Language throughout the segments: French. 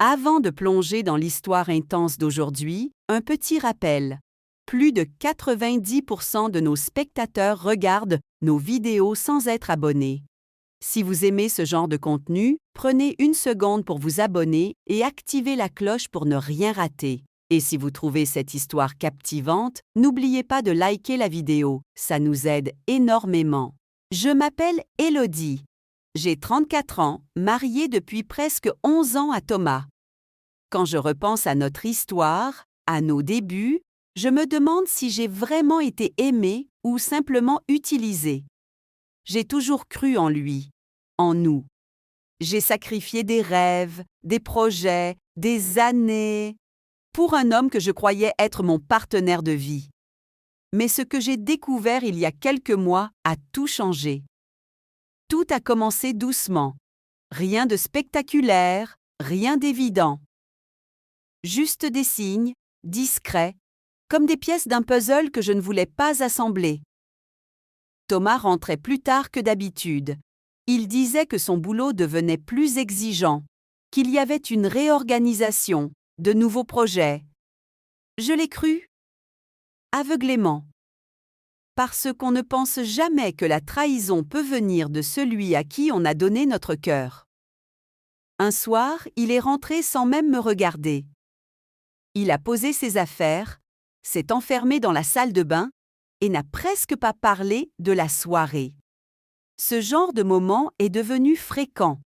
Avant de plonger dans l'histoire intense d'aujourd'hui, un petit rappel. Plus de 90% de nos spectateurs regardent nos vidéos sans être abonnés. Si vous aimez ce genre de contenu, prenez une seconde pour vous abonner et activez la cloche pour ne rien rater. Et si vous trouvez cette histoire captivante, n'oubliez pas de liker la vidéo, ça nous aide énormément. Je m'appelle Élodie. J'ai 34 ans, mariée depuis presque 11 ans à Thomas. Quand je repense à notre histoire, à nos débuts, je me demande si j'ai vraiment été aimée ou simplement utilisée. J'ai toujours cru en lui, en nous. J'ai sacrifié des rêves, des projets, des années pour un homme que je croyais être mon partenaire de vie. Mais ce que j'ai découvert il y a quelques mois a tout changé. Tout a commencé doucement. Rien de spectaculaire, rien d'évident. Juste des signes, discrets, comme des pièces d'un puzzle que je ne voulais pas assembler. Thomas rentrait plus tard que d'habitude. Il disait que son boulot devenait plus exigeant, qu'il y avait une réorganisation, de nouveaux projets. Je l'ai cru aveuglément. Parce qu'on ne pense jamais que la trahison peut venir de celui à qui on a donné notre cœur. Un soir, il est rentré sans même me regarder. Il a posé ses affaires, s'est enfermé dans la salle de bain et n'a presque pas parlé de la soirée. Ce genre de moment est devenu fréquent.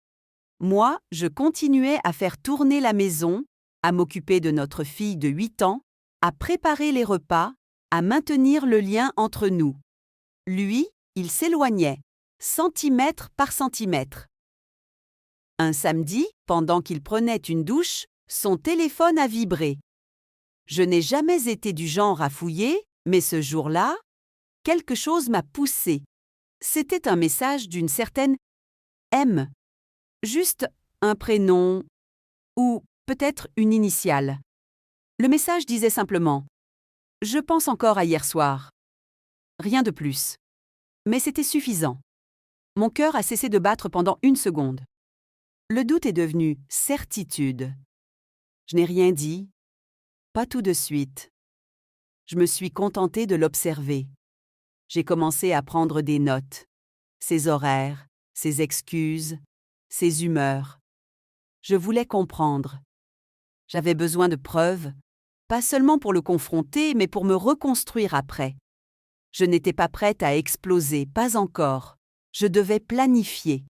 Moi, je continuais à faire tourner la maison, à m'occuper de notre fille de 8 ans, à préparer les repas, à maintenir le lien entre nous. Lui, il s'éloignait, centimètre par centimètre. Un samedi, pendant qu'il prenait une douche, son téléphone a vibré. Je n'ai jamais été du genre à fouiller, mais ce jour-là, quelque chose m'a poussé. C'était un message d'une certaine M. Juste un prénom ou peut-être une initiale. Le message disait simplement « Je pense encore à hier soir ». Rien de plus. Mais c'était suffisant. Mon cœur a cessé de battre pendant 1 seconde. Le doute est devenu certitude. Je n'ai rien dit, pas tout de suite. Je me suis contentée de l'observer. J'ai commencé à prendre des notes. Ses horaires, ses excuses, ses humeurs. Je voulais comprendre. J'avais besoin de preuves, pas seulement pour le confronter, mais pour me reconstruire après. Je n'étais pas prête à exploser, pas encore. Je devais planifier.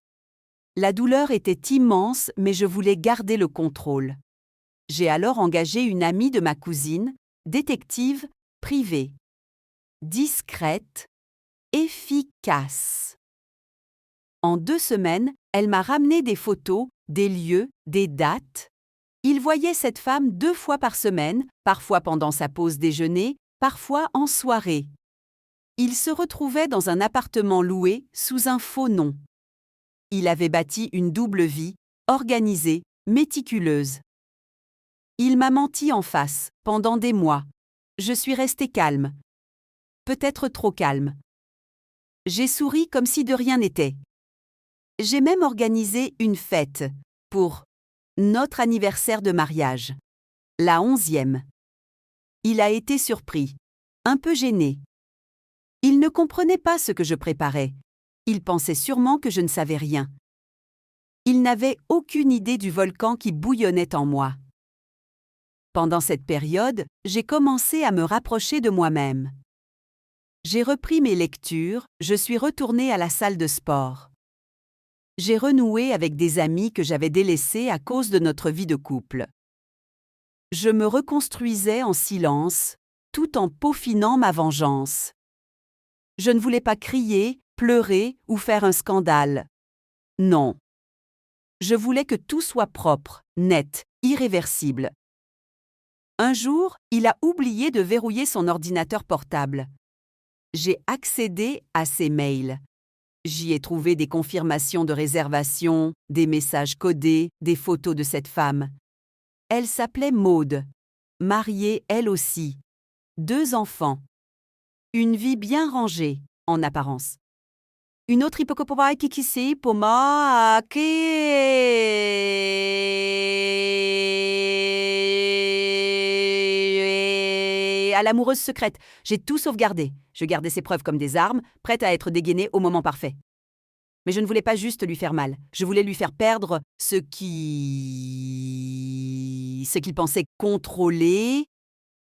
La douleur était immense, mais je voulais garder le contrôle. J'ai alors engagé une amie de ma cousine, détective privée. Discrète, efficace. En 2 semaines, elle m'a ramené des photos, des lieux, des dates. Il voyait cette femme 2 fois par semaine, parfois pendant sa pause déjeuner, parfois en soirée. Il se retrouvait dans un appartement loué sous un faux nom. Il avait bâti une double vie, organisée, méticuleuse. Il m'a menti en face, pendant des mois. Je suis restée calme. Peut-être trop calme. J'ai souri comme si de rien n'était. J'ai même organisé une fête pour notre anniversaire de mariage, la 11e. Il a été surpris, un peu gêné. Il ne comprenait pas ce que je préparais. Il pensait sûrement que je ne savais rien. Il n'avait aucune idée du volcan qui bouillonnait en moi. Pendant cette période, j'ai commencé à me rapprocher de moi-même. J'ai repris mes lectures, je suis retournée à la salle de sport. J'ai renoué avec des amis que j'avais délaissés à cause de notre vie de couple. Je me reconstruisais en silence, tout en peaufinant ma vengeance. Je ne voulais pas crier, pleurer ou faire un scandale. Non. Je voulais que tout soit propre, net, irréversible. Un jour, il a oublié de verrouiller son ordinateur portable. J'ai accédé à ses mails. J'y ai trouvé des confirmations de réservation, des messages codés, des photos de cette femme. Elle s'appelait Maude, mariée elle aussi. 2 enfants. Une vie bien rangée, en apparence. Une autre hypocopaï qui pour moi et à l'amoureuse secrète. J'ai tout sauvegardé. Je gardais ses preuves comme des armes, prêtes à être dégainées au moment parfait. Mais je ne voulais pas juste lui faire mal. Je voulais lui faire perdre ce qu'il pensait contrôler,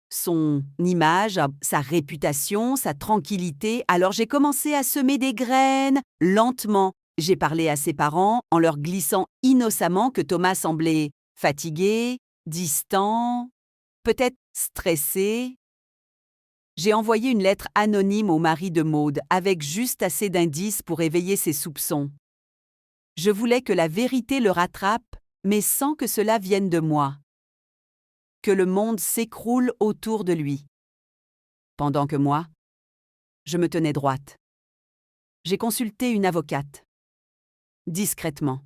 son image, sa réputation, sa tranquillité. Alors j'ai commencé à semer des graines, lentement. J'ai parlé à ses parents en leur glissant innocemment que Thomas semblait fatigué, distant, peut-être stressé. J'ai envoyé une lettre anonyme au mari de Maude avec juste assez d'indices pour éveiller ses soupçons. Je voulais que la vérité le rattrape, mais sans que cela vienne de moi. Que le monde s'écroule autour de lui. Pendant que moi, je me tenais droite. J'ai consulté une avocate. Discrètement.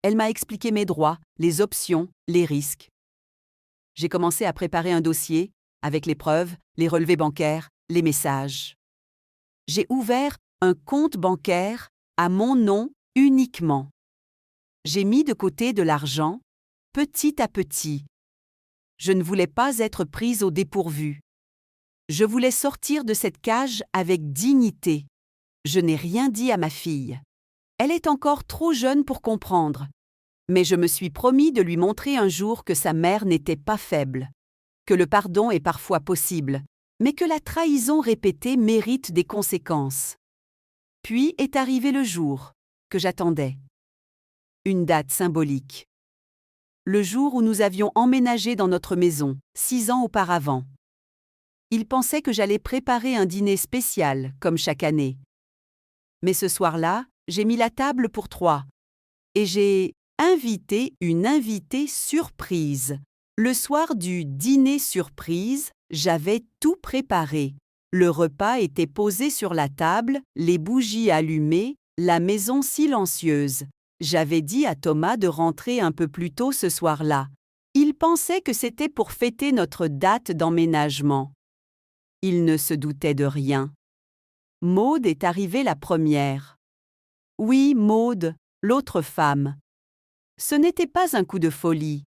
Elle m'a expliqué mes droits, les options, les risques. J'ai commencé à préparer un dossier, avec les preuves, les relevés bancaires, les messages. J'ai ouvert un compte bancaire à mon nom uniquement. J'ai mis de côté de l'argent, petit à petit. Je ne voulais pas être prise au dépourvu. Je voulais sortir de cette cage avec dignité. Je n'ai rien dit à ma fille. Elle est encore trop jeune pour comprendre. Mais je me suis promis de lui montrer un jour que sa mère n'était pas faible, que le pardon est parfois possible, mais que la trahison répétée mérite des conséquences. Puis est arrivé le jour que j'attendais. Une date symbolique. Le jour où nous avions emménagé dans notre maison, 6 ans auparavant. Il pensait que j'allais préparer un dîner spécial, comme chaque année. Mais ce soir-là, j'ai mis la table pour 3. Et j'ai invité une invitée surprise. Le soir du dîner surprise, j'avais tout préparé. Le repas était posé sur la table, les bougies allumées, la maison silencieuse. J'avais dit à Thomas de rentrer un peu plus tôt ce soir-là. Il pensait que c'était pour fêter notre date d'emménagement. Il ne se doutait de rien. Maude est arrivée la première. Oui, Maude, l'autre femme. Ce n'était pas un coup de folie.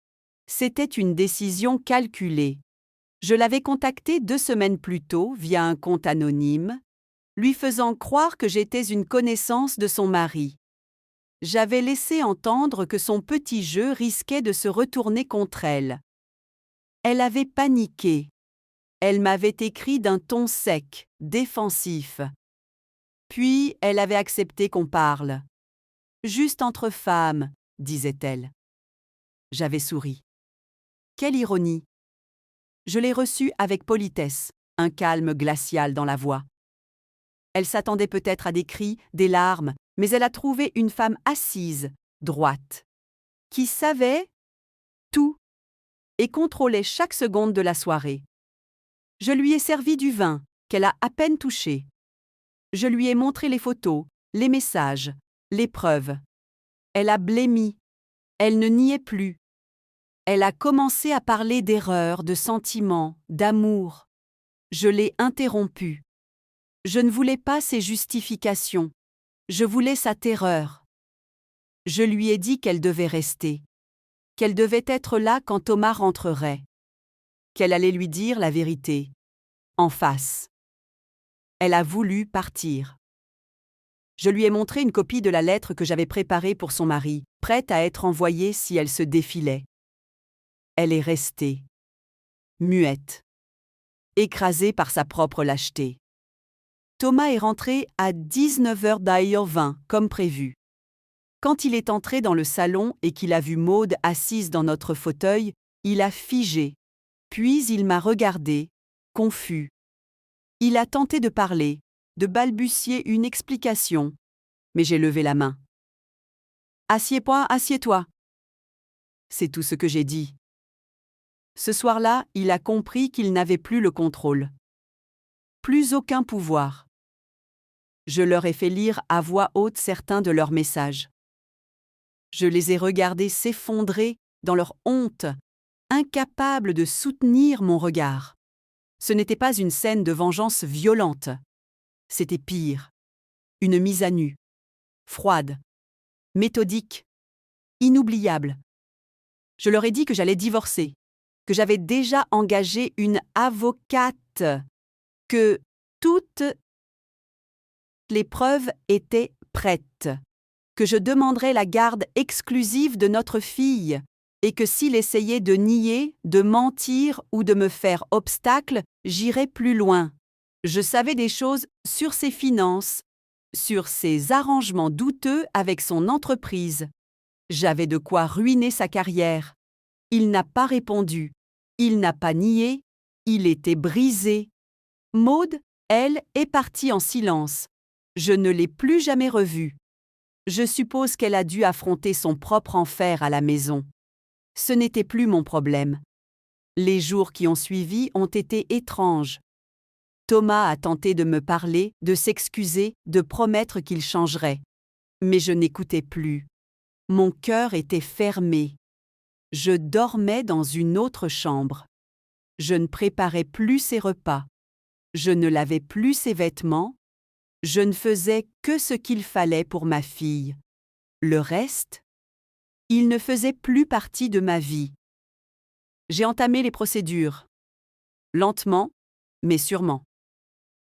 C'était une décision calculée. Je l'avais contactée 2 semaines plus tôt via un compte anonyme, lui faisant croire que j'étais une connaissance de son mari. J'avais laissé entendre que son petit jeu risquait de se retourner contre elle. Elle avait paniqué. Elle m'avait écrit d'un ton sec, défensif. Puis elle avait accepté qu'on parle. Juste entre femmes, disait-elle. J'avais souri. Quelle ironie! Je l'ai reçue avec politesse, un calme glacial dans la voix. Elle s'attendait peut-être à des cris, des larmes, mais elle a trouvé une femme assise, droite, qui savait tout et contrôlait chaque seconde de la soirée. Je lui ai servi du vin, qu'elle a à peine touché. Je lui ai montré les photos, les messages, les preuves. Elle a blêmi. Elle ne niait plus. Elle a commencé à parler d'erreurs, de sentiments, d'amour. Je l'ai interrompue. Je ne voulais pas ses justifications. Je voulais sa terreur. Je lui ai dit qu'elle devait rester, qu'elle devait être là quand Thomas rentrerait, qu'elle allait lui dire la vérité, en face. Elle a voulu partir. Je lui ai montré une copie de la lettre que j'avais préparée pour son mari, prête à être envoyée si elle se défilait. Elle est restée, muette, écrasée par sa propre lâcheté. Thomas est rentré à 19h20, comme prévu. Quand il est entré dans le salon et qu'il a vu Maude assise dans notre fauteuil, il a figé. Puis il m'a regardé, confus. Il a tenté de parler, de balbutier une explication, mais j'ai levé la main. « Assieds-toi. » C'est tout ce que j'ai dit. Ce soir-là, il a compris qu'il n'avait plus le contrôle. Plus aucun pouvoir. Je leur ai fait lire à voix haute certains de leurs messages. Je les ai regardés s'effondrer dans leur honte, incapables de soutenir mon regard. Ce n'était pas une scène de vengeance violente. C'était pire. Une mise à nu. Froide. Méthodique. Inoubliable. Je leur ai dit que j'allais divorcer. que j'avais déjà engagé une avocate, que toutes les preuves étaient prêtes, que je demanderais la garde exclusive de notre fille, et que s'il essayait de nier, de mentir ou de me faire obstacle, j'irais plus loin. Je savais des choses sur ses finances, sur ses arrangements douteux avec son entreprise. J'avais de quoi ruiner sa carrière. Il n'a pas répondu. Il n'a pas nié. Il était brisé. Maude, elle, est partie en silence. Je ne l'ai plus jamais revue. Je suppose qu'elle a dû affronter son propre enfer à la maison. Ce n'était plus mon problème. Les jours qui ont suivi ont été étranges. Thomas a tenté de me parler, de s'excuser, de promettre qu'il changerait. Mais je n'écoutais plus. Mon cœur était fermé. Je dormais dans une autre chambre. Je ne préparais plus ses repas. Je ne lavais plus ses vêtements. Je ne faisais que ce qu'il fallait pour ma fille. Le reste, il ne faisait plus partie de ma vie. J'ai entamé les procédures. Lentement, mais sûrement.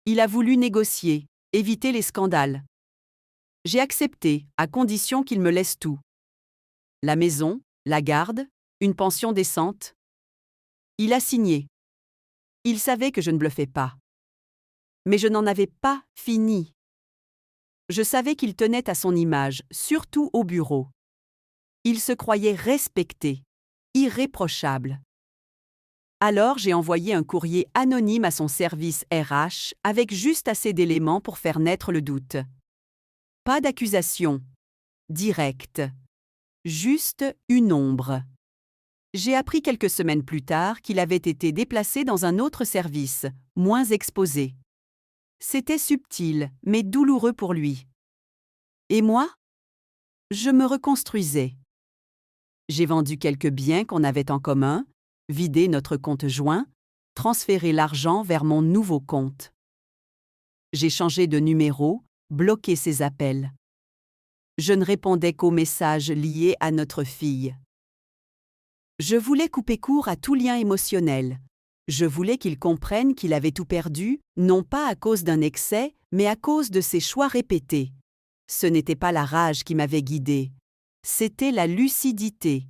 Il a voulu négocier, éviter les scandales. J'ai accepté, à condition qu'il me laisse tout. La maison, la garde, une pension décente. Il a signé. Il savait que je ne bluffais pas. Mais je n'en avais pas fini. Je savais qu'il tenait à son image, surtout au bureau. Il se croyait respecté, irréprochable. Alors j'ai envoyé un courrier anonyme à son service RH avec juste assez d'éléments pour faire naître le doute. Pas d'accusation, directe, juste une ombre. J'ai appris quelques semaines plus tard qu'il avait été déplacé dans un autre service, moins exposé. C'était subtil, mais douloureux pour lui. Et moi? Je me reconstruisais. J'ai vendu quelques biens qu'on avait en commun, vidé notre compte joint, transféré l'argent vers mon nouveau compte. J'ai changé de numéro, bloqué ses appels. Je ne répondais qu'aux messages liés à notre fille. Je voulais couper court à tout lien émotionnel. Je voulais qu'il comprenne qu'il avait tout perdu, non pas à cause d'un excès, mais à cause de ses choix répétés. Ce n'était pas la rage qui m'avait guidé, c'était la lucidité.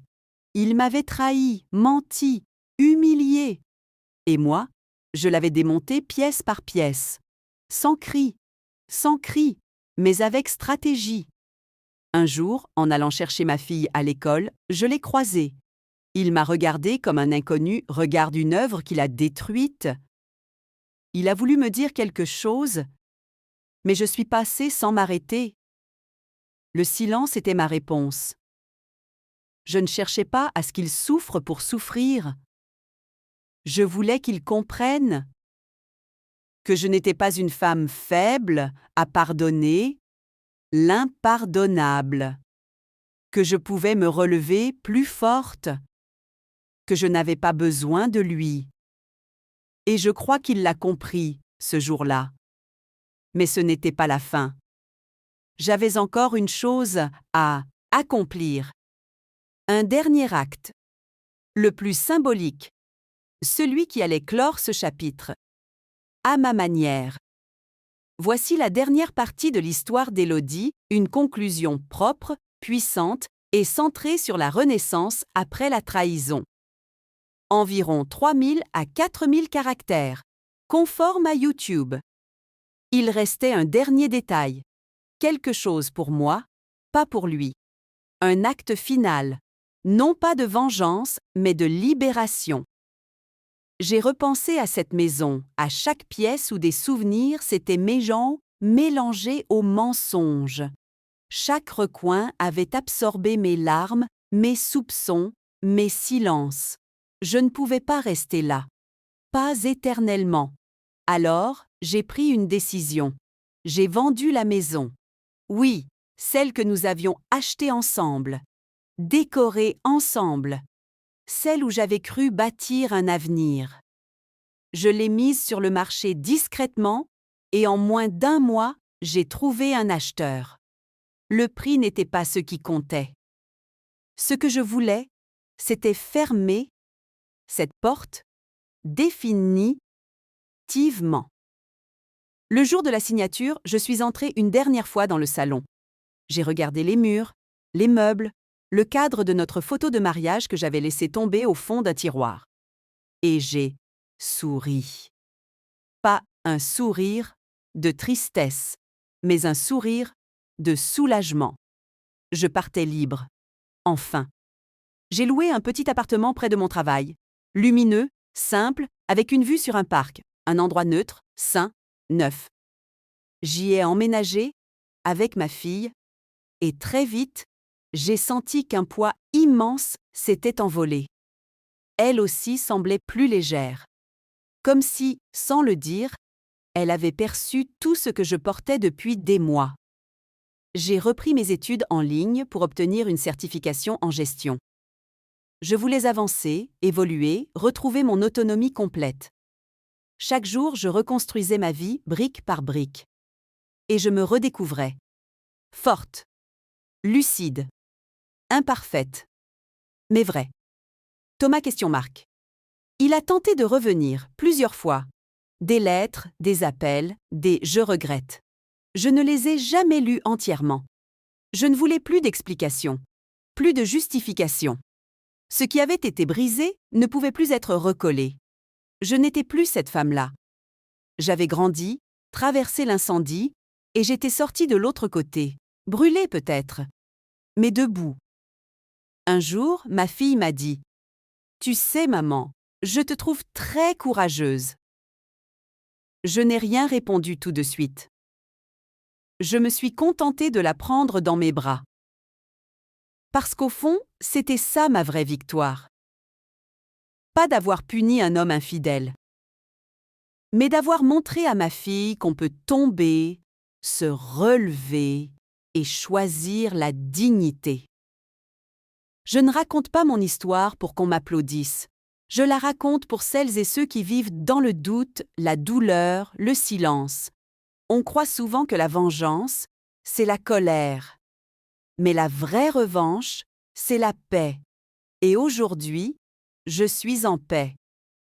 Il m'avait trahi, menti, humilié. Et moi, je l'avais démonté pièce par pièce. Sans cri, mais avec stratégie. Un jour, en allant chercher ma fille à l'école, je l'ai croisé. Il m'a regardé comme un inconnu regarde une œuvre qu'il a détruite. Il a voulu me dire quelque chose, mais je suis passée sans m'arrêter. Le silence était ma réponse. Je ne cherchais pas à ce qu'il souffre pour souffrir. Je voulais qu'il comprenne que je n'étais pas une femme faible à pardonner, l'impardonnable, que je pouvais me relever plus forte, que je n'avais pas besoin de lui. Et je crois qu'il l'a compris, ce jour-là. Mais ce n'était pas la fin. J'avais encore une chose à accomplir. Un dernier acte, le plus symbolique, celui qui allait clore ce chapitre. À ma manière. Voici la dernière partie de l'histoire d'Élodie, une conclusion propre, puissante et centrée sur la Renaissance après la trahison. Environ 3000 à 4000 caractères, conforme à YouTube. Il restait un dernier détail. Quelque chose pour moi, pas pour lui. Un acte final, non pas de vengeance, mais de libération. J'ai repensé à cette maison, à chaque pièce où des souvenirs s'étaient mélangés aux mensonges. Chaque recoin avait absorbé mes larmes, mes soupçons, mes silences. Je ne pouvais pas rester là. Pas éternellement. Alors, j'ai pris une décision. J'ai vendu la maison. Oui, celle que nous avions achetée ensemble, décorée ensemble, celle où j'avais cru bâtir un avenir. Je l'ai mise sur le marché discrètement et en moins d'un mois, j'ai trouvé un acheteur. Le prix n'était pas ce qui comptait. Ce que je voulais, c'était fermer cette porte définitivement. Le jour de la signature, je suis entrée une dernière fois dans le salon. J'ai regardé les murs, les meubles, le cadre de notre photo de mariage que j'avais laissé tomber au fond d'un tiroir. Et j'ai souri. Pas un sourire de tristesse, mais un sourire de soulagement. Je partais libre. Enfin. J'ai loué un petit appartement près de mon travail. Lumineux, simple, avec une vue sur un parc. Un endroit neutre, sain, neuf. J'y ai emménagé avec ma fille et très vite, j'ai senti qu'un poids immense s'était envolé. Elle aussi semblait plus légère. Comme si, sans le dire, elle avait perçu tout ce que je portais depuis des mois. J'ai repris mes études en ligne pour obtenir une certification en gestion. Je voulais avancer, évoluer, retrouver mon autonomie complète. Chaque jour, je reconstruisais ma vie brique par brique. Et je me redécouvrais. Forte. Lucide. Imparfaite. Mais vraie. Thomas ? Il a tenté de revenir plusieurs fois. Des lettres, des appels, des « je regrette ». Je ne les ai jamais lus entièrement. Je ne voulais plus d'explications, plus de justifications. Ce qui avait été brisé ne pouvait plus être recollé. Je n'étais plus cette femme-là. J'avais grandi, traversé l'incendie, et j'étais sortie de l'autre côté, brûlée peut-être, mais debout. Un jour, ma fille m'a dit « Tu sais, maman, je te trouve très courageuse. » Je n'ai rien répondu tout de suite. Je me suis contentée de la prendre dans mes bras. Parce qu'au fond, c'était ça ma vraie victoire. Pas d'avoir puni un homme infidèle, mais d'avoir montré à ma fille qu'on peut tomber, se relever et choisir la dignité. Je ne raconte pas mon histoire pour qu'on m'applaudisse. Je la raconte pour celles et ceux qui vivent dans le doute, la douleur, le silence. On croit souvent que la vengeance, c'est la colère. Mais la vraie revanche, c'est la paix. Et aujourd'hui, je suis en paix.